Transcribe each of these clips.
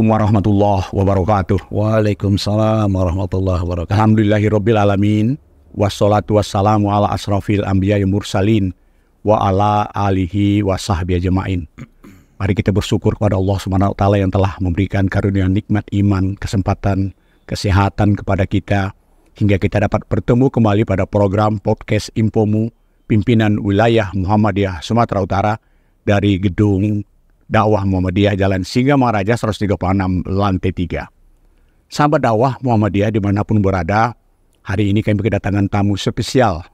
warahmatullahi wabarakatuh. Waalaikumsalam warahmatullahi wabarakatuh. Alhamdulillahirabbil alamin. Wassalatu wassalamu ala asrafil anbiya'i mursalin wa ala alihi wa sahbihi ajma'in. Mari kita bersyukur kepada Allah Subhanahu wa taala yang telah memberikan karunia nikmat iman, kesempatan, kesehatan kepada kita hingga kita dapat bertemu kembali pada program podcast Infomu Pimpinan Wilayah Muhammadiyah Sumatera Utara dari Gedung Dakwah Muhammadiyah Jalan Singamangaraja 136 lantai 3. Sahabat dakwah Muhammadiyah dimanapun berada, hari ini kami kedatangan tamu spesial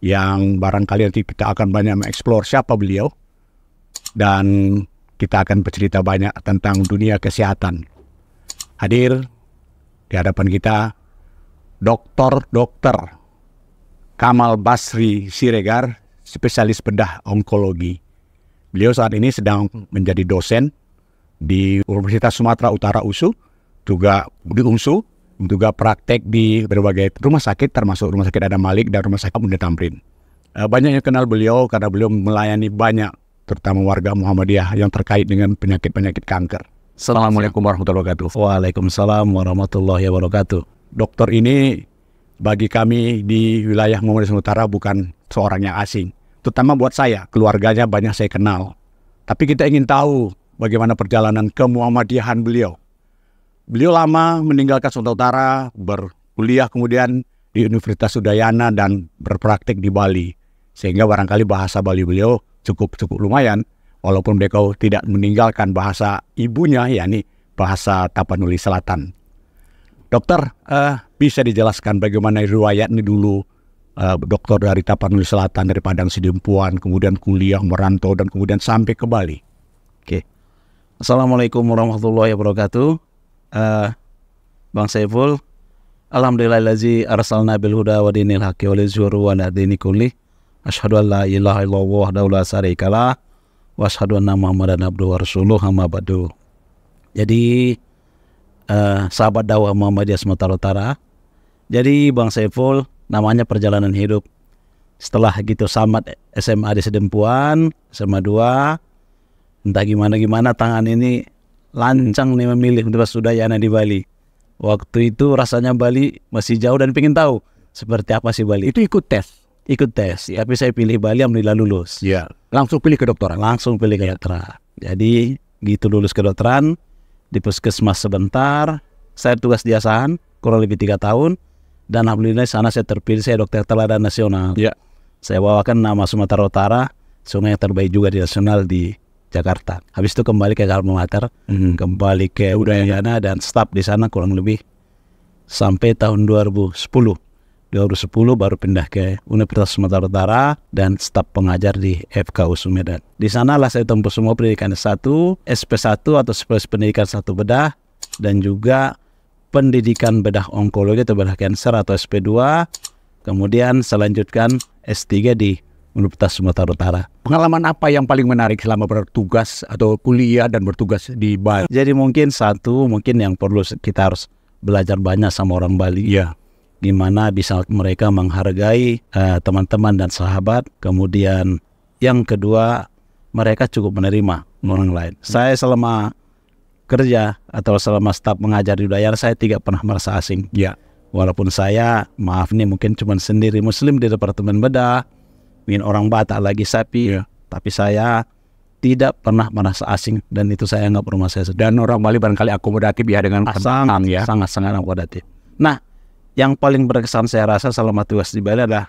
yang barangkali nanti kita akan banyak mengeksplor siapa beliau dan kita akan bercerita banyak tentang dunia kesehatan. Hadir di hadapan kita Dr. Kamal Basri Siregar, spesialis bedah onkologi. Beliau saat ini sedang menjadi dosen di Universitas Sumatera Utara USU, juga di UNSU, juga praktek di berbagai rumah sakit, termasuk Rumah Sakit Adam Malik dan Rumah Sakit Bunda Tamrin. Banyak yang kenal beliau karena beliau melayani banyak, terutama warga Muhammadiyah yang terkait dengan penyakit-penyakit kanker. Assalamualaikum warahmatullahi wabarakatuh. Waalaikumsalam warahmatullahi wabarakatuh. Dokter ini bagi kami di wilayah Muhammadiyah Sumatera Utara bukan seorang yang asing. Terutama buat saya, keluarganya banyak saya kenal. Tapi kita ingin tahu bagaimana perjalanan ke Muhammadiyahan beliau. Beliau lama meninggalkan Sumatera Utara, berkuliah kemudian di Universitas Udayana dan berpraktek di Bali. Sehingga barangkali bahasa Bali beliau cukup lumayan. Walaupun beliau tidak meninggalkan bahasa ibunya, yakni bahasa Tapanuli Selatan. Dokter, bisa dijelaskan bagaimana riwayatnya dulu? Dokter dari Tapanuli Selatan, dari Padang Sidempuan, kemudian kuliah, merantau, dan kemudian sampai ke Bali. Oke. Assalamualaikum warahmatullahi wabarakatuh. Bang Saiful, alhamdulillahillazi arsalna bil huda wa dinil haqqi wa liyuzhirahu ala dini kulli. Asyhadu an la ilaha illallah wahdahu la syarika lah wa asyhadu anna Muhammadan abduhu wa rasuluh, amma ba'du. Jadi sahabat dakwah Muhammadiyah Sumatera Utara. Jadi Bang Saiful, namanya perjalanan hidup. Setelah gitu samat SMA di Sedempuan, SMA 2, entah gimana tangan ini lancang nih memilih Universitas Udayana di Bali. Waktu itu rasanya Bali masih jauh dan pengen tahu seperti apa sih Bali. Itu ikut tes? Ikut tes, tapi saya pilih Bali, alhamdulillah lulus. Ya, langsung pilih kedokteran? Langsung pilih kedokteran. Jadi gitu lulus kedokteran, di puskesmas sebentar, saya tugas di Asahan kurang lebih 3 tahun. Dan alhamdulillah sana saya terpilih, saya dokter teladan nasional. Ya. Saya bawakan nama Sumatera Utara, sungai yang terbaik juga di nasional di Jakarta. Habis itu kembali ke alma mater, kembali ke Udayana dan staf di sana kurang lebih sampai tahun 2010. 2010 baru pindah ke Universitas Sumatera Utara dan staf pengajar di FKUSU Medan. Di sanalah saya tempuh semua pendidikan S1, SP1 atau spesialis pendidikan 1 bedah, dan juga pendidikan bedah onkologi atau bedah kanker atau SP2, kemudian selanjutkan S3 di Universitas Sumatera Utara. Pengalaman apa yang paling menarik selama bertugas atau kuliah dan bertugas di Bali? Jadi mungkin yang perlu kita harus belajar banyak sama orang Bali. Ya. Gimana bisa mereka menghargai teman-teman dan sahabat. Kemudian yang kedua, mereka cukup menerima orang lain. Saya selama kerja atau selama staf mengajar di Udayana, saya tidak pernah merasa asing. Ya. Walaupun saya, maaf nih, mungkin cuma sendiri muslim di departemen bedah, mungkin orang Batak lagi sapi, tapi saya tidak pernah merasa asing dan itu saya anggap rumah saya sendiri. Dan orang Bali barangkali akomodatif ya dengan sangat akomodatif. Nah, yang paling berkesan saya rasa selama tugas di Bali adalah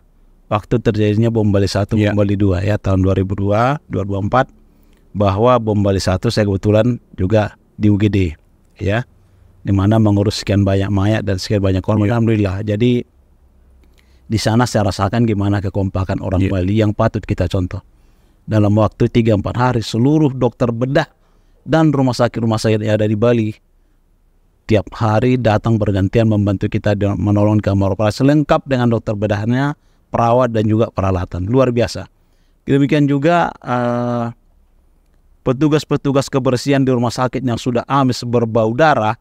waktu terjadinya bom Bali 1, bom Bali 2 ya tahun 2002, 2004, bahwa bom Bali 1 saya kebetulan juga di UGD ya, dimana mengurus sekian banyak mayat dan sekian banyak korban. Alhamdulillah. Jadi di sana saya rasakan gimana kekompakan orang Bali yang patut kita contoh. Dalam waktu 3-4 hari seluruh dokter bedah dan rumah sakit yang ada di Bali tiap hari datang bergantian membantu kita menolong kamar operasi lengkap dengan dokter bedahnya, perawat dan juga peralatan. Luar biasa. Demikian juga petugas-petugas kebersihan di rumah sakit yang sudah amis berbau darah,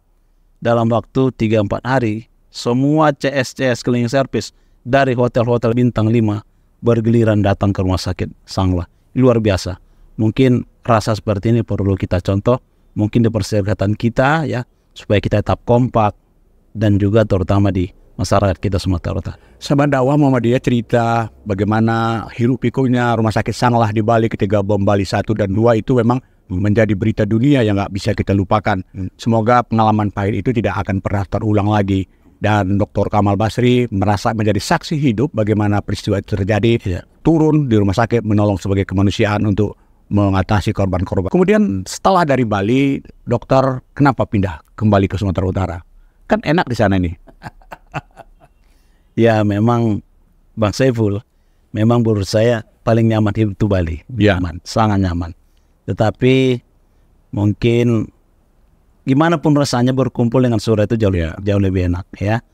dalam waktu 3-4 hari semua CS cleaning service dari hotel-hotel bintang 5 bergiliran datang ke rumah sakit Sanglah. Luar biasa. Mungkin rasa seperti ini perlu kita contoh mungkin di perserikatan kita ya, supaya kita tetap kompak dan juga terutama di masyarakat kita Sumatera Utara. Sahabat dakwah Muhammadiyah cerita bagaimana hirup pikuknya Rumah Sakit Sanglah di Bali ketika bom Bali 1 dan 2 itu memang menjadi berita dunia yang nggak bisa kita lupakan. Semoga pengalaman pahit itu tidak akan pernah terulang lagi. Dan Dr. Kamal Basri merasa menjadi saksi hidup bagaimana peristiwa itu terjadi, turun di rumah sakit menolong sebagai kemanusiaan untuk mengatasi korban-korban. Kemudian setelah dari Bali, dokter kenapa pindah kembali ke Sumatera Utara? Kan enak di sana nih. Ya memang Bang Saiful, memang menurut saya paling nyaman hidup itu Bali. Ya. Nyaman, sangat nyaman. Tetapi mungkin gimana pun rasanya berkumpul dengan saudara itu jauh lebih enak ya.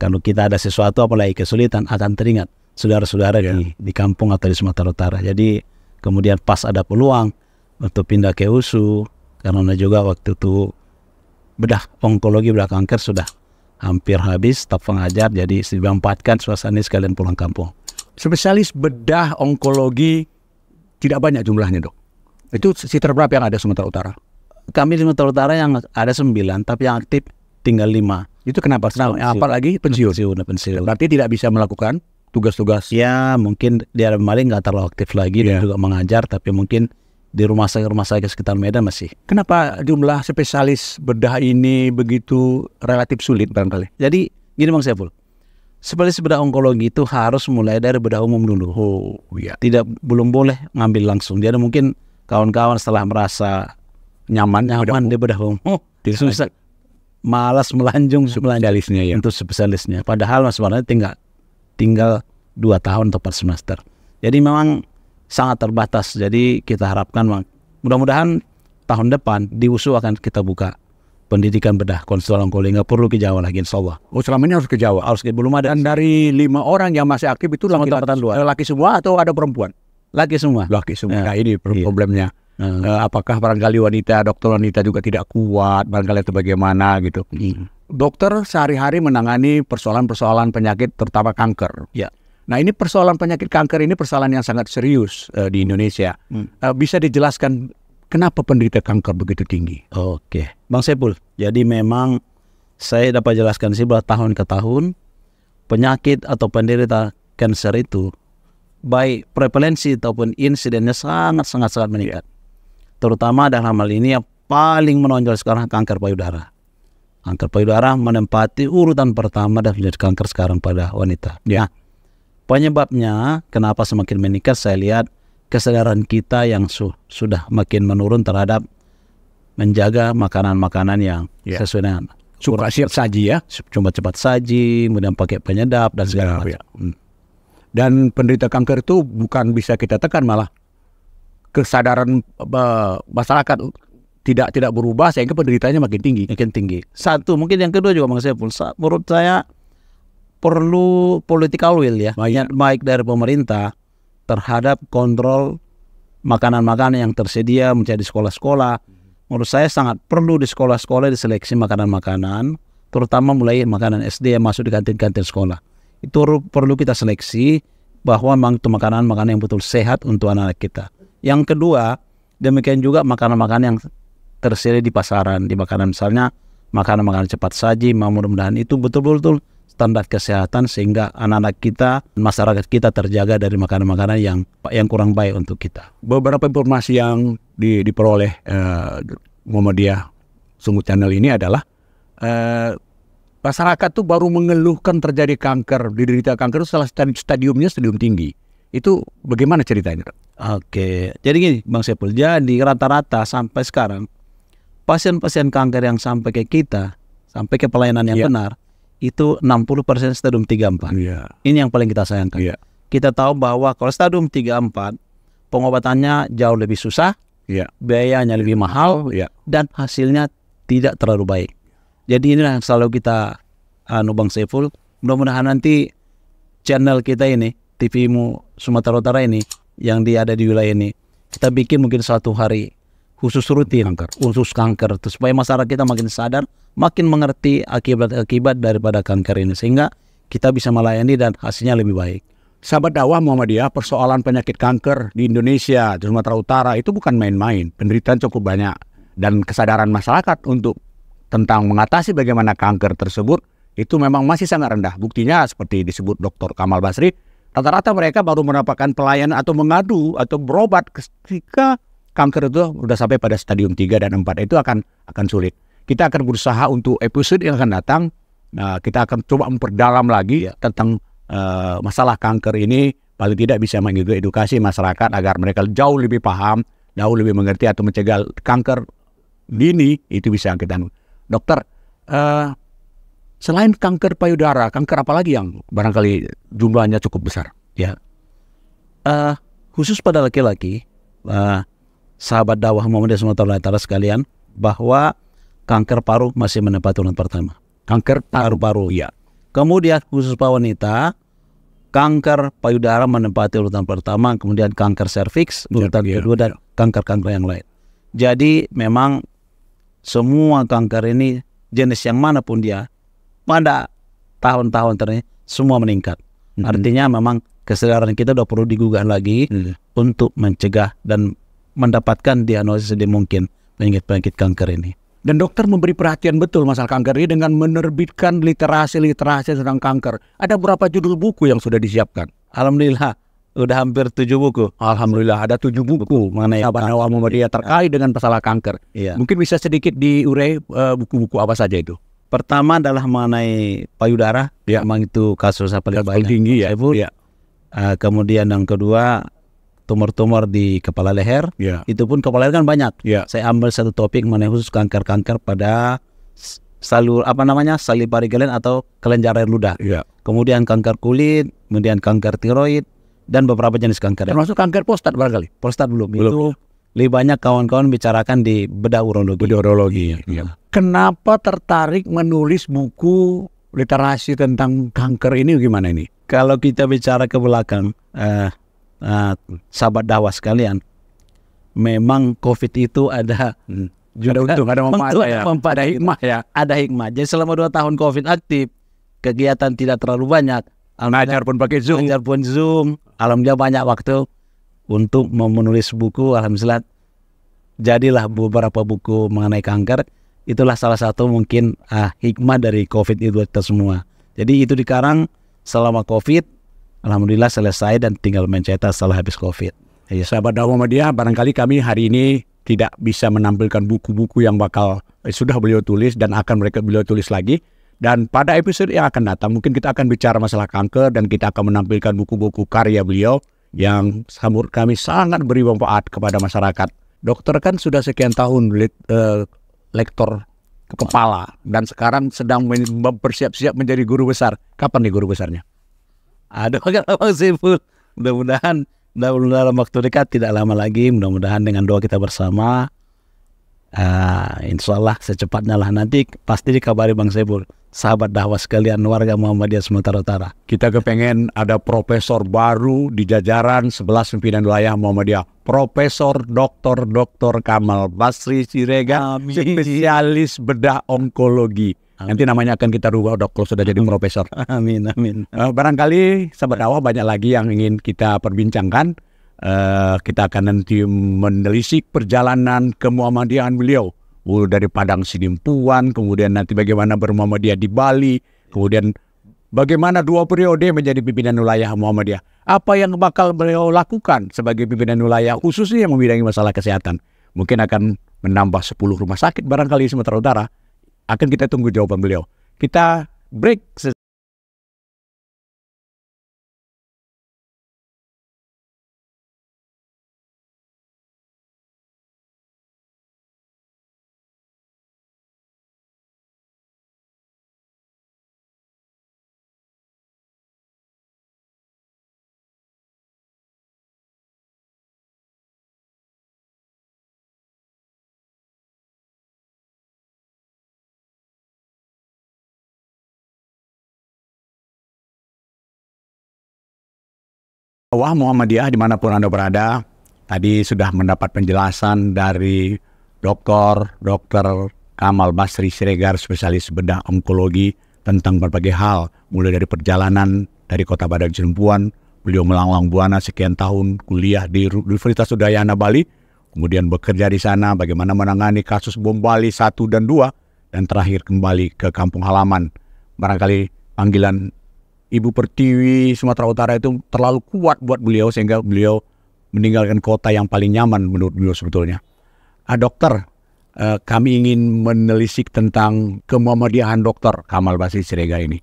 Kalau kita ada sesuatu apalagi kesulitan akan teringat saudara-saudara di kampung atau di Sumatera Utara. Jadi kemudian pas ada peluang untuk pindah ke USU, karena juga waktu itu bedah onkologi, bedah kanker sudah hampir habis, staf pengajar, jadi dimanfaatkan suasana sekalian pulang kampung. Spesialis bedah onkologi tidak banyak jumlahnya, Dok. Itu sekitar berapa yang ada Sumatera Utara? Kami di Sumatera Utara yang ada 9, tapi yang aktif tinggal 5. Itu kenapa? Apalagi pensiun. Pensiun. Berarti tidak bisa melakukan tugas-tugas. Ya mungkin dia kemarin nggak terlalu aktif lagi dan juga mengajar, tapi mungkin di rumah sakit sekitar Medan masih. Kenapa jumlah spesialis bedah ini begitu relatif sulit barangkali? Jadi gini Bang Saiful, spesialis bedah onkologi itu harus mulai dari bedah umum dulu. Belum boleh ngambil langsung. Jadi mungkin kawan-kawan setelah merasa nyaman di bedah umum, susah, malas melanjung spesialisnya ya. Untuk spesialisnya. Padahal sebenarnya tinggal 2 tahun atau 4 semester. Jadi memang sangat terbatas. Jadi kita harapkan mudah-mudahan tahun depan di USU akan kita buka pendidikan bedah konsultan onkologi. Nggak perlu ke Jawa lagi insya Allah. Oh selama ini harus ke Jawa? Belum ada. Dan dari 5 orang yang masih aktif itu laki semua atau ada perempuan? Laki semua. Nah ini problemnya. Apakah barangkali dokter wanita juga tidak kuat, barangkali itu bagaimana gitu. Dokter sehari-hari menangani persoalan-persoalan penyakit terutama kanker. Ya. Nah ini persoalan penyakit kanker ini persoalan yang sangat serius di Indonesia. Bisa dijelaskan kenapa penderita kanker begitu tinggi? Oke, Bang Saiful. Jadi memang saya dapat jelaskan sih bahwa tahun ke tahun penyakit atau penderita kanker itu baik prevalensi ataupun insidennya sangat meningkat. Terutama dalam hal ini yang paling menonjol sekarang kanker payudara. Kanker payudara menempati urutan pertama dari kanker sekarang pada wanita. Nah, penyebabnya kenapa semakin meningkat saya lihat kesadaran kita yang sudah makin menurun terhadap menjaga makanan-makanan yang sesuai dengan cepat saji ya. Cuma cepat saji, kemudian pakai penyedap dan segala macam. Dan penderita kanker itu bukan bisa kita tekan, malah kesadaran masyarakat tidak berubah sehingga penderitanya makin tinggi. Satu, mungkin yang kedua juga Bang Saiful, menurut saya perlu political will ya, baik dari pemerintah terhadap kontrol makanan-makanan yang tersedia menjadi sekolah-sekolah. Menurut saya sangat perlu di sekolah-sekolah diseleksi makanan-makanan, terutama mulai makanan SD yang masuk di kantin-kantin sekolah. Itu perlu kita seleksi bahwa memang itu makanan-makanan yang betul sehat untuk anak-anak kita. Yang kedua, demikian juga makanan-makanan yang tersedia di pasaran, di makanan misalnya makanan-makanan cepat saji, mudah-mudahan itu betul-betul standar kesehatan sehingga anak-anak kita, masyarakat kita terjaga dari makanan-makanan yang kurang baik untuk kita. Beberapa informasi yang diperoleh Muhammadiyah Sungguh Channel ini adalah masyarakat tuh baru mengeluhkan terjadi kanker, diderita kanker setelah stadium tinggi. Itu bagaimana ceritanya? Oke, jadi gini Bang Saiful, jadi rata-rata sampai sekarang pasien-pasien kanker yang sampai ke kita, sampai ke pelayanan yang benar, itu 60% stadium 3-4. Ini yang paling kita sayangkan. Kita tahu bahwa kalau stadium 3-4, pengobatannya jauh lebih susah, biayanya lebih mahal, dan hasilnya tidak terlalu baik. Jadi inilah yang selalu kita Bang Saiful, mudah-mudahan nanti channel kita ini, TV-mu Sumatera Utara ini, yang ada di wilayah ini, kita bikin mungkin suatu hari khusus rutin khusus kanker, supaya masyarakat kita makin sadar, makin mengerti akibat daripada kanker ini, sehingga kita bisa melayani dan hasilnya lebih baik. Sahabat dakwah Muhammadiyah, persoalan penyakit kanker di Indonesia, di Sumatera Utara itu bukan main-main, penderitaan cukup banyak. dan kesadaran masyarakat untuk tentang mengatasi bagaimana kanker tersebut itu memang masih sangat rendah. Buktinya seperti disebut Dr. Kamal Basri, rata-rata mereka baru mendapatkan pelayanan atau mengadu atau berobat ketika kanker itu sudah sampai pada stadium 3 dan 4. Itu akan sulit. Kita akan berusaha untuk episode yang akan datang, kita akan coba memperdalam lagi tentang masalah kanker ini, paling tidak bisa mengedukasi masyarakat agar mereka jauh lebih paham, jauh lebih mengerti atau mencegah kanker dini itu bisa kita. Dokter, selain kanker payudara, kanker apa lagi yang barangkali jumlahnya cukup besar? Ya, khusus pada laki-laki, sahabat dakwah Muhammadiyah SWT sekalian, bahwa kanker paru masih menempati urutan pertama. Kanker Paru-paru, ya. Kemudian khusus pada wanita, kanker payudara menempati urutan pertama, kemudian kanker serviks urutan kedua, dan kanker-kanker yang lain. Jadi memang semua kanker ini, jenis yang manapun dia, pada tahun-tahun terakhir semua meningkat. Artinya memang kesadaran kita sudah perlu digugah lagi untuk mencegah dan mendapatkan diagnosis sedini mungkin penyakit-penyakit kanker ini. Dan dokter memberi perhatian betul masalah kanker ini dengan menerbitkan literasi tentang kanker. Ada berapa judul buku yang sudah disiapkan? Alhamdulillah, udah hampir 7 buku. Alhamdulillah, ada 7 buku mengenai dakwah Muhammadiyah terkait dengan masalah kanker. Iya. Mungkin bisa sedikit diurai buku-buku apa saja itu? Pertama adalah mengenai payudara, memang itu kasus paling tinggi ya. Kemudian yang kedua, tumor-tumor di kepala leher, itu pun kepala leher kan banyak. Saya ambil satu topik mengenai khusus kanker-kanker pada salivary gland atau kelenjar air ludah. Kemudian kanker kulit, kemudian kanker tiroid, dan beberapa jenis kanker. Termasuk kanker prostat barangkali? Prostat belum. Itu lebih banyak kawan-kawan bicarakan di bedah urologi. Kenapa tertarik menulis buku literasi tentang kanker ini, gimana ini? Kalau kita bicara ke belakang, sahabat dakwah sekalian, memang COVID itu ada untung, ada manfaat, ada hikmah ya. Ada hikmah. Jadi selama 2 tahun COVID aktif, kegiatan tidak terlalu banyak. Ngajar pun pakai Zoom. Alhamdulillah banyak waktu untuk menulis buku. Alhamdulillah jadilah beberapa buku mengenai kanker. Itulah salah satu mungkin hikmah dari COVID itu kita semua. Jadi itu dikarang selama COVID, alhamdulillah selesai dan tinggal mencetak setelah habis COVID. Sahabat dakwah Muhammadiyah, barangkali kami hari ini tidak bisa menampilkan buku-buku yang bakal sudah beliau tulis dan akan beliau tulis lagi. Dan pada episode yang akan datang mungkin kita akan bicara masalah kanker dan kita akan menampilkan buku-buku karya beliau yang menurut kami sangat beri manfaat kepada masyarakat. Dokter kan sudah sekian tahun lektor kepala dan sekarang sedang bersiap-siap menjadi guru besar. Kapan nih guru besarnya? Aduh, Bang Saiful. Mudah-mudahan dalam waktu dekat, tidak lama lagi. Mudah-mudahan dengan doa kita bersama, insya Allah secepatnya lah. Nanti pasti dikabari Bang Saiful, sahabat dakwah sekalian, warga Muhammadiyah Sumatera Utara. Kita kepengen ada profesor baru di jajaran 11 pimpinan wilayah Muhammadiyah. Profesor Dr. Kamal Basri Siregar, spesialis bedah onkologi. Nanti namanya akan kita rubah dok kalau sudah jadi profesor. Amin. Barangkali sahabat dakwah banyak lagi yang ingin kita perbincangkan. Kita akan nanti menelisik perjalanan ke Muhammadiyahan beliau. Dari Padang Sidimpuan, kemudian nanti bagaimana bermuhammadiyah di Bali, kemudian bagaimana 2 periode menjadi pimpinan wilayah Muhammadiyah. Apa yang bakal beliau lakukan sebagai pimpinan wilayah khususnya yang membidangi masalah kesehatan. Mungkin akan menambah 10 rumah sakit barangkali di Sumatera Utara. Akan kita tunggu jawaban beliau. Kita break. Wah Muhammadiyah dimanapun Anda berada, tadi sudah mendapat penjelasan dari Dr. Kamal Basri Siregar, spesialis bedah onkologi tentang berbagai hal, mulai dari perjalanan dari kota Padang Sidimpuan, beliau melanglang buana sekian tahun kuliah di Universitas Udayana Bali kemudian bekerja di sana, bagaimana menangani kasus bom Bali 1 dan 2, dan terakhir kembali ke kampung halaman. Barangkali panggilan Ibu Pertiwi Sumatera Utara itu terlalu kuat buat beliau sehingga beliau meninggalkan kota yang paling nyaman menurut beliau sebetulnya. Dokter, kami ingin menelisik tentang kemuhammadiyahan Dokter Kamal Basri Siregar ini.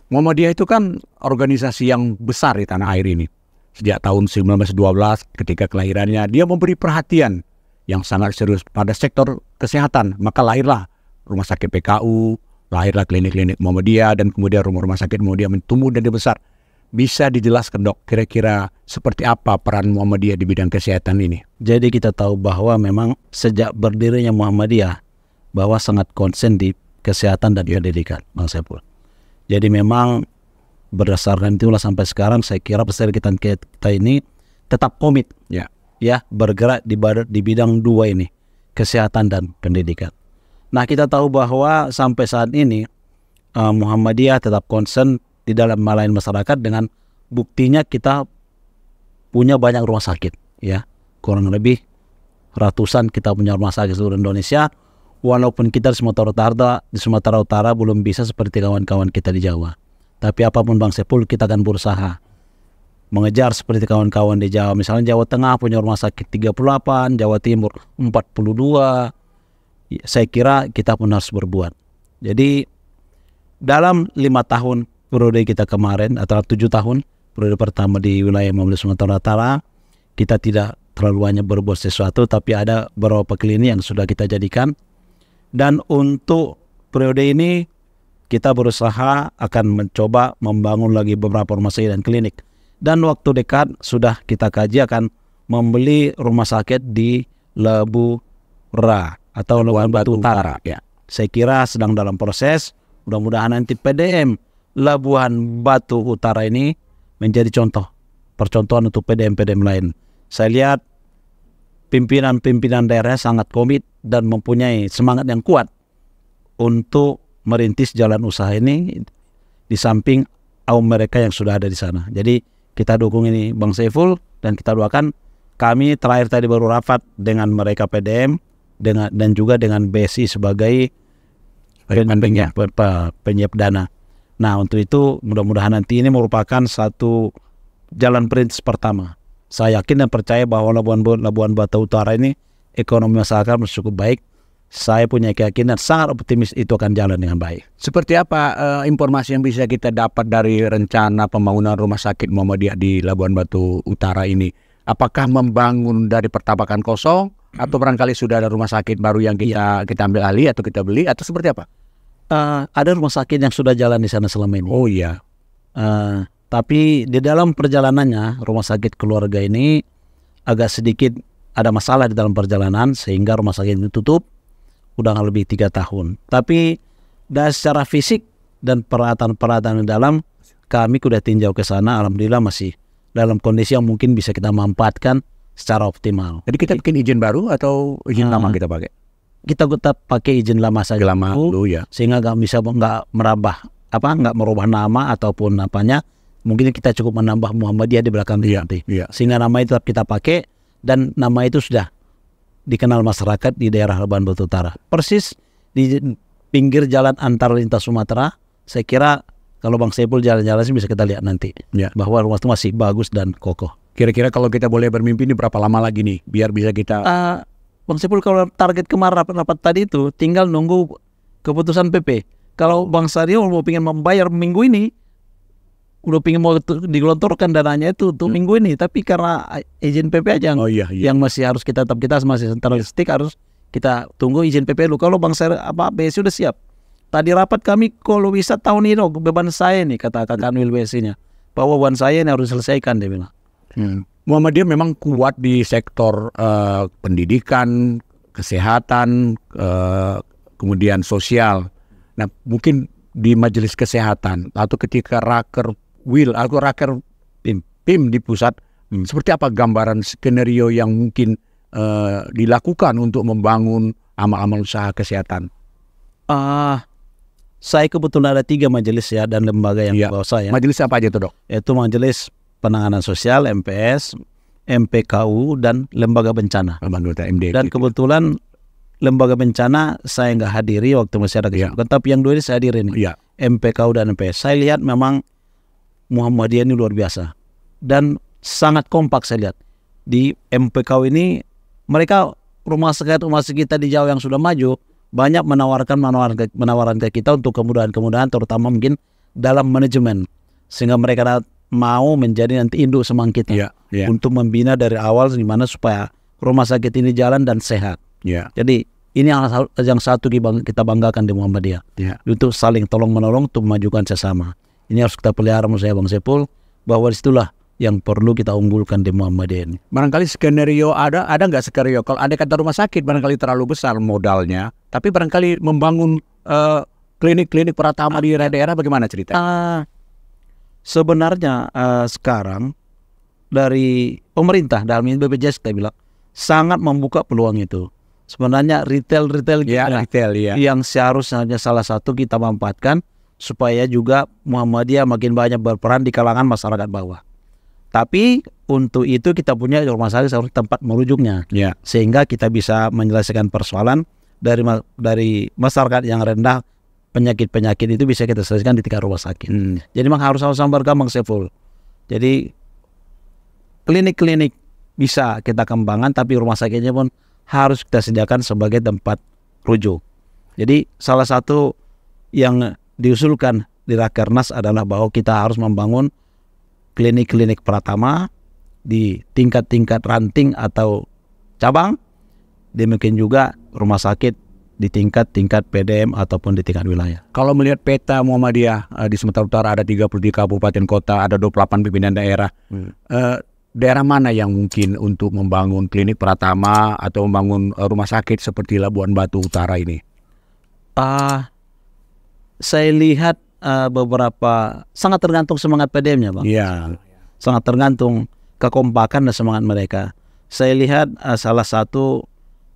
Muhammadiyah itu kan organisasi yang besar di tanah air ini. Sejak tahun 1912 ketika kelahirannya, dia memberi perhatian yang sangat serius pada sektor kesehatan. Maka lahirlah rumah sakit PKU, lahirlah klinik-klinik Muhammadiyah, dan kemudian rumah-rumah sakit Muhammadiyah tumbuh dan besar. Bisa dijelaskan Dok, kira-kira seperti apa peran Muhammadiyah di bidang kesehatan ini? Jadi kita tahu bahwa memang sejak berdirinya Muhammadiyah, bahwa sangat konsen di kesehatan dan pendidikan, Bang Saiful. Jadi memang berdasarkan itulah sampai sekarang saya kira perserikatan kita ini tetap komit ya bergerak di bidang dua ini, kesehatan dan pendidikan. Nah, kita tahu bahwa sampai saat ini Muhammadiyah tetap konsen di dalam melayani masyarakat, dengan buktinya kita punya banyak rumah sakit ya, kurang lebih ratusan kita punya rumah sakit seluruh Indonesia. Walaupun kita di Sumatera Utara belum bisa seperti kawan-kawan kita di Jawa. Tapi apapun Bang Saiful, kita akan berusaha mengejar seperti kawan-kawan di Jawa. Misalnya Jawa Tengah punya rumah sakit 38, Jawa Timur 42. Saya kira kita pun harus berbuat. Jadi dalam 5 tahun periode kita kemarin, atau 7 tahun periode pertama di wilayah Muhammadiyah Sumatera Utara, kita tidak terlalu banyak berbuat sesuatu, tapi ada beberapa klinik yang sudah kita jadikan. Dan untuk periode ini kita berusaha akan mencoba membangun lagi beberapa rumah sakit dan klinik. Dan waktu dekat sudah kita kaji akan membeli rumah sakit di Lebura atau Labuan Batu Utara. Ya. Saya kira sedang dalam proses. Mudah-mudahan nanti PDM Labuan Batu Utara ini menjadi percontohan untuk PDM-PDM lain. Saya lihat pimpinan-pimpinan daerah sangat komit dan mempunyai semangat yang kuat untuk merintis jalan usaha ini di samping kaum mereka yang sudah ada di sana. Jadi kita dukung ini Bang Saiful, dan kita doakan. Kami terakhir tadi baru rapat dengan mereka PDM dan juga dengan BSI sebagai penyiap dana. Nah, untuk itu mudah-mudahan nanti ini merupakan satu jalan perintis pertama. Saya yakin dan percaya bahwa Labuan Batu Utara ini ekonomi masyarakat cukup baik. Saya punya keyakinan sangat optimis itu akan jalan dengan baik. Seperti apa informasi yang bisa kita dapat dari rencana pembangunan rumah sakit Muhammadiyah di Labuan Batu Utara ini? Apakah membangun dari pertapakan kosong, atau barangkali sudah ada rumah sakit baru yang kita ambil alih atau kita beli, atau seperti apa? Ada rumah sakit yang sudah jalan di sana selama ini. Oh iya. Tapi di dalam perjalanannya rumah sakit keluarga ini agak sedikit ada masalah di dalam perjalanan, sehingga rumah sakit ini tutup udah lebih 3 tahun. Tapi dari secara fisik dan peralatan-peralatan di dalam, kami sudah tinjau ke sana, alhamdulillah masih dalam kondisi yang mungkin bisa kita manfaatkan secara optimal. Jadi kita bikin izin baru atau izin lama kita pakai? Kita tetap pakai izin lama saja. Lama dulu ya. Sehingga nggak merubah nama ataupun apanya. Mungkin kita cukup menambah Muhammadiyah di belakang nanti. Sehingga nama itu tetap kita pakai, dan nama itu sudah dikenal masyarakat di daerah Labuan Batu Utara. Persis di pinggir jalan antar lintas Sumatera. Saya kira kalau Bang Saiful jalan-jalan sih bisa kita lihat nanti bahwa rumah itu masih bagus dan kokoh. Kira-kira kalau kita boleh bermimpi ini berapa lama lagi nih biar bisa kita... Bang Saiful, kalau target kemarin rapat tadi itu tinggal nunggu keputusan PP. Kalau Bang Sario mau pengen membayar minggu ini, udah pengen mau digelontorkan dananya itu untuk minggu ini, tapi karena izin PP aja yang masih harus kita masih sentralistik, harus kita tunggu izin PP dulu. Kalau Bang Sario BSI sudah siap. Tadi rapat kami kalau bisa tahun ini beban saya nih, kata Kanwil BSI-nya, bahwa beban saya ini harus diselesaikan, dia bilang. Muhammadiyah memang kuat di sektor pendidikan, kesehatan, kemudian sosial. Nah, mungkin di majelis kesehatan atau ketika raker PIM di pusat, seperti apa gambaran skenario yang mungkin dilakukan untuk membangun amal-amal usaha kesehatan? Saya kebetulan ada 3 majelis dan lembaga yang di bawah saya. Majelis apa aja itu, Dok? Yaitu Majelis Penanganan Sosial (MPS), MPKU dan lembaga bencana. Anggota MD. Dan kebetulan lembaga bencana saya nggak hadiri waktu masih ada kesibukan, tapi yang dua ini saya hadiri nih. Iya. MPKU dan MPS. Saya lihat memang Muhammadiyah ini luar biasa dan sangat kompak saya lihat. Di MPKU ini mereka rumah sakit kita di Jawa yang sudah maju banyak menawarkan ke kita untuk kemudahan-kemudahan, terutama mungkin dalam manajemen, sehingga mereka mau menjadi nanti induk semang kita untuk membina dari awal gimana supaya rumah sakit ini jalan dan sehat. Jadi ini yang satu kita banggakan di Muhammadiyah, untuk saling tolong menolong untuk memajukan sesama. Ini harus kita pelihara menurut saya Bang Saiful, bahwa disitulah yang perlu kita unggulkan di Muhammadiyah ini. Barangkali skenario ada nggak skenario kalau ada kata rumah sakit barangkali terlalu besar modalnya, tapi barangkali membangun klinik-klinik pertama di daerah bagaimana ceritanya? Sebenarnya sekarang dari pemerintah dalam ini BPJS kita bilang sangat membuka peluang itu. Sebenarnya retail yang seharusnya salah satu kita manfaatkan supaya juga Muhammadiyah makin banyak berperan di kalangan masyarakat bawah. Tapi untuk itu kita punya rumah sakit harus tempat merujuknya, sehingga kita bisa menyelesaikan persoalan dari masyarakat yang rendah, penyakit-penyakit itu bisa kita selesaikan di tingkat rumah sakit. Jadi memang harus sama-sama berkembang Saiful. Jadi klinik-klinik bisa kita kembangkan, tapi rumah sakitnya pun harus kita sediakan sebagai tempat rujuk. Jadi salah satu yang diusulkan di Rakernas adalah bahwa kita harus membangun klinik-klinik pertama di tingkat-tingkat ranting atau cabang, demikian juga rumah sakit di tingkat-tingkat PDM ataupun di tingkat wilayah. Kalau melihat peta Muhammadiyah di Sumatera Utara ada 33 kabupaten kota, ada 28 pimpinan daerah. Daerah mana yang mungkin untuk membangun klinik pertama atau membangun rumah sakit seperti Labuan Batu Utara ini? Saya lihat beberapa sangat tergantung semangat PDM-nya, Bang. Sangat tergantung kekompakan dan semangat mereka. Saya lihat salah satu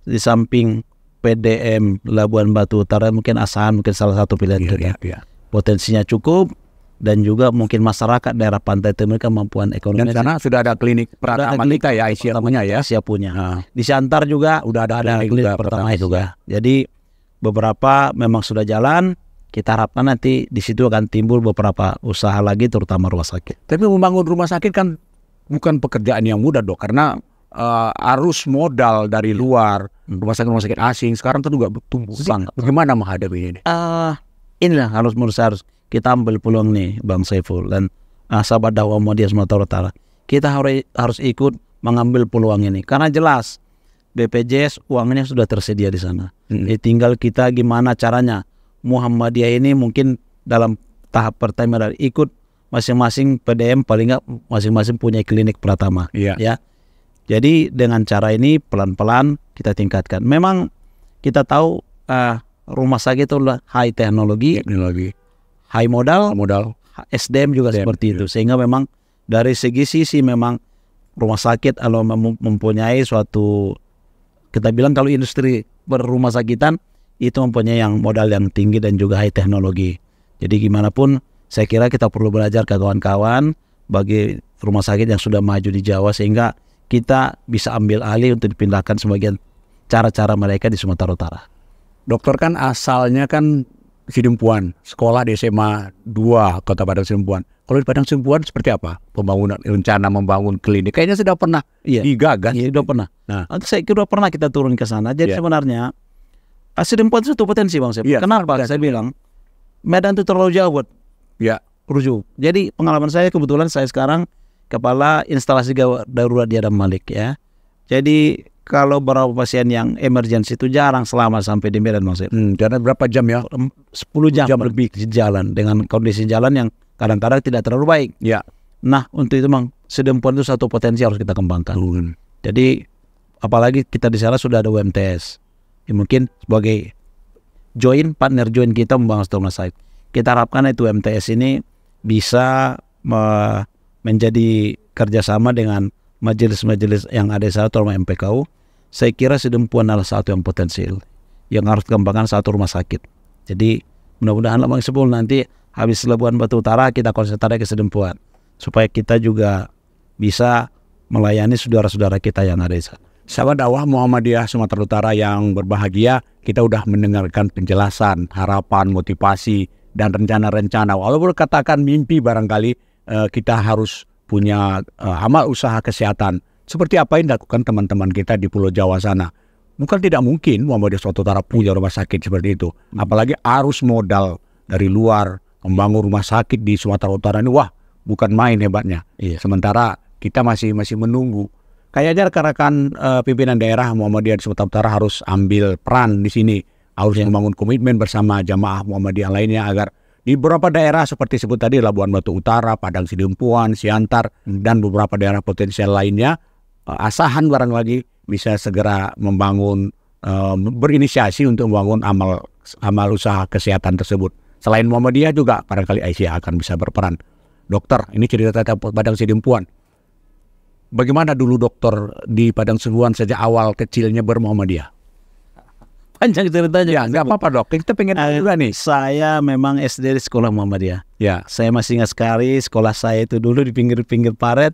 di samping PDM Labuan Batu Utara mungkin Asahan mungkin salah satu pilihan kita. Potensinya cukup dan juga mungkin masyarakat daerah pantai itu mereka kemampuan ekonomi. Dan sana sudah ada klinik pertama kita ya, Asia punya. Di Siantar juga udah ada klinik pertama juga. Jadi beberapa memang sudah jalan. Kita harapkan nanti di situ akan timbul beberapa usaha lagi, terutama rumah sakit. Tapi membangun rumah sakit kan bukan pekerjaan yang mudah, Dok, karena arus modal dari luar, rumah sakit asing sekarang itu juga tumbuh. Bagaimana menghadapi ini? Inilah harus kita ambil peluang nih, Bang Saiful dan sahabat dakwah Muhammadiyah Sumatera Utara. Kita harus ikut mengambil peluang ini karena jelas BPJS uangnya sudah tersedia di sana. Tinggal kita gimana caranya. Muhammadiyah ini mungkin dalam tahap pertama dari ikut masing-masing PDM paling nggak masing-masing punya klinik pertama, ya. Jadi dengan cara ini pelan-pelan kita tingkatkan. Memang kita tahu rumah sakit itu adalah high teknologi, high modal, SDM juga seperti itu. Sehingga memang dari sisi memang rumah sakit kalau mempunyai suatu, kita bilang kalau industri berrumah sakitan itu mempunyai yang modal yang tinggi dan juga high teknologi. Jadi gimana pun saya kira kita perlu belajar ke kawan-kawan bagi rumah sakit yang sudah maju di Jawa sehingga kita bisa ambil alih untuk dipindahkan sebagian cara-cara mereka di Sumatera Utara. Dokter kan asalnya kan Sidempuan, sekolah di SMA 2 Kota Padang Sidempuan. Kalau di Padang Sidempuan seperti apa pembangunan rencana membangun klinik? Kayaknya sudah pernah digagas. Iya, sudah pernah. Nah, saya kira pernah kita turun ke sana. Jadi sebenarnya Sidempuan itu potensi, Bang Saiful. Kenapa? Saya bilang Medan itu terlalu jauh buat rujuk. Jadi pengalaman saya kebetulan saya sekarang kepala instalasi darurat di Adam Malik ya. Jadi kalau beberapa pasien yang emergency itu jarang selama sampai di Medan, Bang Saiful. Karena berapa jam ya? 10 jam lebih di jalan dengan kondisi jalan yang kadang-kadang tidak terlalu baik. Nah, untuk itu Bang, Sidempuan itu satu potensi harus kita kembangkan. Jadi apalagi kita di sana sudah ada UMTS. Ya, mungkin sebagai partner join kita membangun rumah sakit. Kita harapkan itu MTS ini bisa menjadi kerjasama dengan majelis-majelis yang ada di sana terutama MPKU. Saya kira Sidempuan adalah satu yang potensial yang harus dikembangkan satu rumah sakit. Jadi mudah-mudahan Bang Saiful nanti habis Labuan Batu Utara kita konsentrasi ke Sidempuan supaya kita juga bisa melayani saudara-saudara kita yang ada di sana. Sahabat dakwah Muhammadiyah Sumatera Utara yang berbahagia, kita udah mendengarkan penjelasan, harapan, motivasi, dan rencana-rencana. Walaupun katakan mimpi barangkali kita harus punya amal usaha kesehatan. Seperti apa yang dilakukan teman-teman kita di Pulau Jawa sana. Bukan tidak mungkin Muhammadiyah Sumatera Utara punya rumah sakit seperti itu. Apalagi arus modal dari luar membangun rumah sakit di Sumatera Utara ini, wah bukan main hebatnya. Iya. Sementara kita masih menunggu. Kayaknya rekan-rekan pimpinan daerah Muhammadiyah di Sumatera Utara harus ambil peran di sini, harus membangun komitmen bersama jamaah Muhammadiyah lainnya agar di beberapa daerah seperti sebut tadi Labuan Batu Utara, Padang Sidempuan, Siantar, dan beberapa daerah potensial lainnya, Asahan barang lagi bisa segera membangun, berinisiasi untuk membangun amal usaha kesehatan tersebut. Selain Muhammadiyah juga barangkali Aisyah akan bisa berperan. Dokter, ini cerita tentang Padang Sidempuan. Bagaimana dulu dokter di Padang Sidempuan sejak awal kecilnya berMuhammadiyah? Panjang ceritanya. Ya, nggak apa-apa dok. Kita pengen tahu juga nih. Saya memang SD di sekolah Muhammadiyah. Ya. Saya masih ingat sekali sekolah saya itu dulu di pinggir-pinggir paret.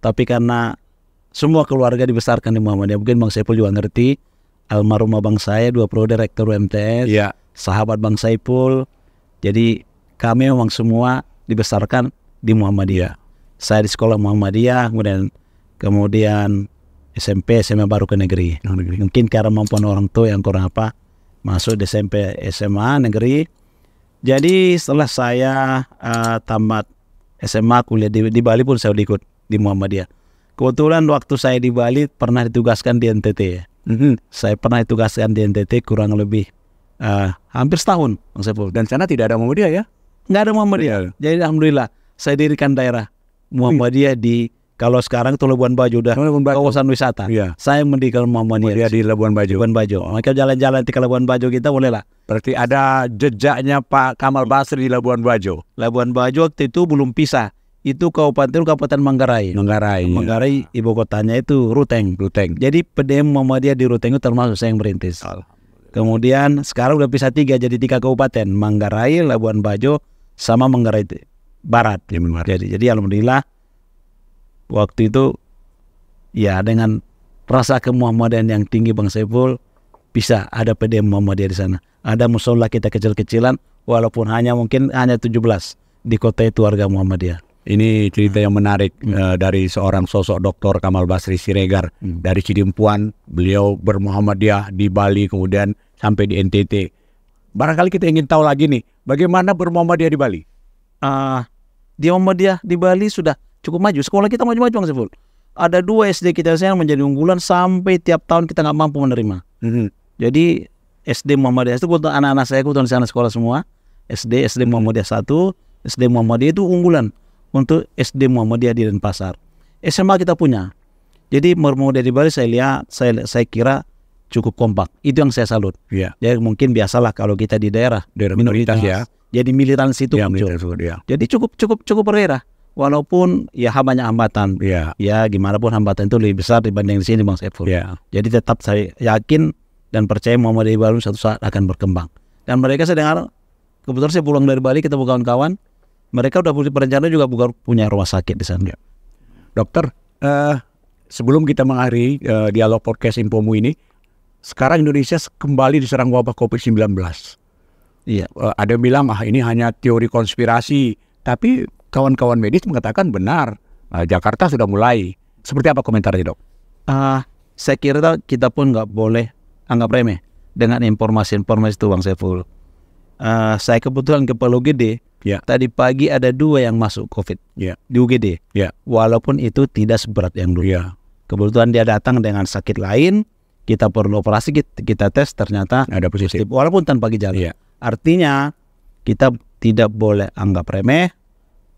Tapi karena semua keluarga dibesarkan di Muhammadiyah, mungkin Bang Saiful juga ngerti. Almarhum abang saya 2 periode rektor UMTS. Ya. Sahabat Bang Saiful. Jadi kami memang semua dibesarkan di Muhammadiyah. Saya di sekolah Muhammadiyah, kemudian SMP, SMA baru ke negeri. Mungkin karena kemampuan orang tua yang kurang apa, masuk di SMP, SMA negeri. Jadi setelah saya tamat SMA, kuliah di Bali pun saya ikut di Muhammadiyah. Kebetulan waktu saya di Bali pernah ditugaskan di NTT. Saya pernah ditugaskan di NTT kurang lebih hampir setahun, Bang Saiful. Dan sana tidak ada Muhammadiyah ya? Nggak ada Muhammadiyah. Jadi alhamdulillah saya dirikan daerah Muhammadiyah di, kalau sekarang itu Labuan Bajo udah kawasan wisata. Iya. Saya mendirikan Muhammadiyah di Labuan Bajo. Labuan Bajo. Maka jalan-jalan di Labuan Bajo kita boleh lah. Berarti ada jejaknya Pak Kamal Basri di Labuan Bajo. Labuan Bajo waktu itu belum pisah. Itu Kabupaten Manggarai. Manggarai ibu kotanya itu Ruteng. Jadi PDM Muhammadiyah di Ruteng itu termasuk saya yang merintis. Kemudian sekarang udah pisah 3 jadi 3 kabupaten, Manggarai, Labuan Bajo, sama Manggarai Barat. Jadi alhamdulillah waktu itu ya dengan rasa kemuhammadiyan yang tinggi Bang Saiful, bisa ada PDM Muhammadiyah di sana. Ada musola kita kecil-kecilan walaupun mungkin hanya 17 di kota itu warga Muhammadiyah. Ini cerita yang menarik dari seorang sosok Dr. Kamal Basri Siregar dari Sidempuan. Beliau berMuhammadiyah di Bali kemudian sampai di NTT. Barangkali kita ingin tahu lagi nih, bagaimana berMuhammadiyah di Bali? Di Muhammadiyah di Bali sudah cukup maju. Sekolah kita maju-maju Bang Saiful. Ada 2 SD kita yang menjadi unggulan sampai tiap tahun kita nggak mampu menerima. Jadi SD Muhammadiyah itu kebetulan anak-anak saya kebetulan di sana sekolah semua. SD Muhammadiyah 1, SD Muhammadiyah itu unggulan untuk SD Muhammadiyah di Denpasar. SMA kita punya. Jadi Muhammadiyah di Bali saya lihat, saya kira cukup kompak. Itu yang saya salut. Ya. Jadi mungkin biasalah kalau kita di daerah minoritas ya. Jadi militan situ muncul. Jadi cukup berbeda. Walaupun ya banyak hambatan. Ya gimana pun hambatan itu lebih besar dibanding di sini Bang Saiful. Jadi tetap saya yakin dan percaya Muhammadiyah Bali suatu saat akan berkembang. Dan mereka saya dengar, kebetulan saya pulang dari Bali ketemu kawan-kawan, mereka udah berencana juga punya rumah sakit di sana. Dokter, sebelum kita mengakhiri dialog podcast Infomu ini, sekarang Indonesia kembali diserang wabah COVID-19. Iya. Ada yang bilang ini hanya teori konspirasi, tapi kawan-kawan medis mengatakan benar. Jakarta sudah mulai. Seperti apa komentarnya dok? Saya kira kita pun nggak boleh anggap remeh dengan informasi-informasi itu Bang Saiful. Saya kebetulan ke Palu Gede. Tadi pagi ada 2 yang masuk COVID di UGD. Walaupun itu tidak seberat yang dulu. Kebetulan dia datang dengan sakit lain. Kita perlu operasi, kita tes ternyata ada positif. Walaupun tanpa gejala. Artinya kita tidak boleh anggap remeh,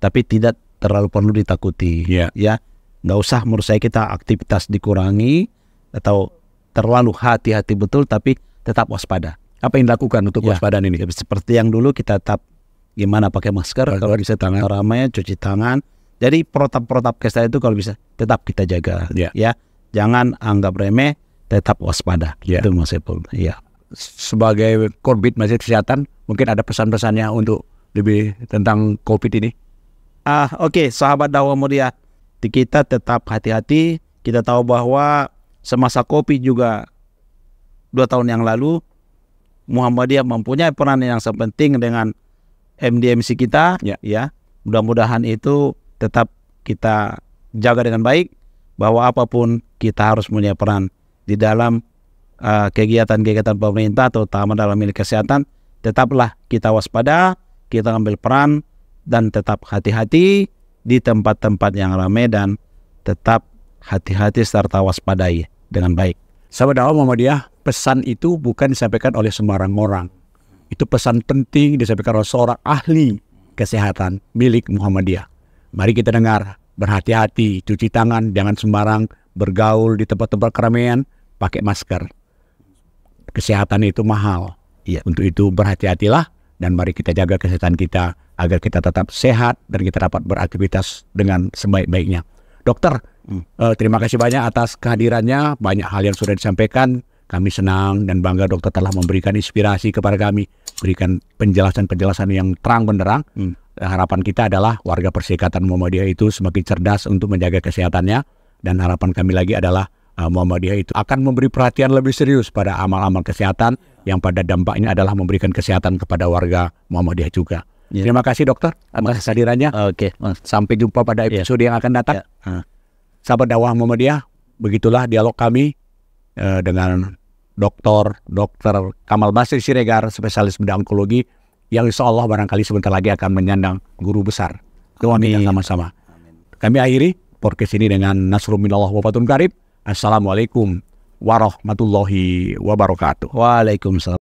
tapi tidak terlalu perlu ditakuti. Ya, nggak usah menurut saya kita aktivitas dikurangi atau terlalu hati-hati betul, tapi tetap waspada. Apa yang dilakukan untuk waspadaan ini? Seperti yang dulu kita tetap gimana pakai masker, kalau bisa tangan ramai, cuci tangan. Jadi protap-protap kesehatan itu kalau bisa tetap kita jaga. Ya, jangan anggap remeh, tetap waspada. Itu Mas Saiful. Sebagai korbit masjid kesehatan, mungkin ada pesan-pesannya untuk lebih tentang COVID ini? Oke, sahabat dakwah mulia, kita tetap hati-hati. Kita tahu bahwa semasa Kopi juga 2 tahun yang lalu Muhammadiyah mempunyai peran yang sangat penting dengan MDMC kita, ya. Mudah-mudahan itu tetap kita jaga dengan baik, bahwa apapun kita harus punya peran di dalam kegiatan-kegiatan pemerintah, terutama dalam milik kesehatan. Tetaplah kita waspada, kita ambil peran, dan tetap hati-hati di tempat-tempat yang ramai, dan tetap hati-hati serta waspadai dengan baik. Sahabat dakwah Muhammadiyah, pesan itu bukan disampaikan oleh sembarang orang. Itu pesan penting disampaikan oleh seorang ahli kesehatan milik Muhammadiyah. Mari kita dengar, berhati-hati, cuci tangan, jangan sembarang bergaul di tempat-tempat keramaian, pakai masker. Kesehatan itu mahal. Untuk itu berhati-hatilah, dan mari kita jaga kesehatan kita agar kita tetap sehat dan kita dapat beraktivitas dengan sebaik-baiknya. Dokter, terima kasih banyak atas kehadirannya. Banyak hal yang sudah disampaikan. Kami senang dan bangga dokter telah memberikan inspirasi kepada kami, berikan penjelasan-penjelasan yang terang benderang. Harapan kita adalah warga Perserikatan Muhammadiyah itu semakin cerdas untuk menjaga kesehatannya, dan harapan kami lagi adalah Muhammadiyah itu akan memberi perhatian lebih serius pada amal-amal kesehatan yang pada dampaknya adalah memberikan kesehatan kepada warga Muhammadiyah juga. Terima kasih dokter atas kehadirannya. Sampai jumpa pada episode yang akan datang. Sahabat dakwah Muhammadiyah, begitulah dialog kami dengan Dr. Kamal Basri Siregar, spesialis bedah onkologi, yang insya Allah barangkali sebentar lagi akan menyandang guru besar. Doa kita sama-sama. Kami akhiri podcast ini dengan nasrul minallah wa fathun qarib. Assalamualaikum warahmatullahi wabarakatuh. Waalaikumsalam.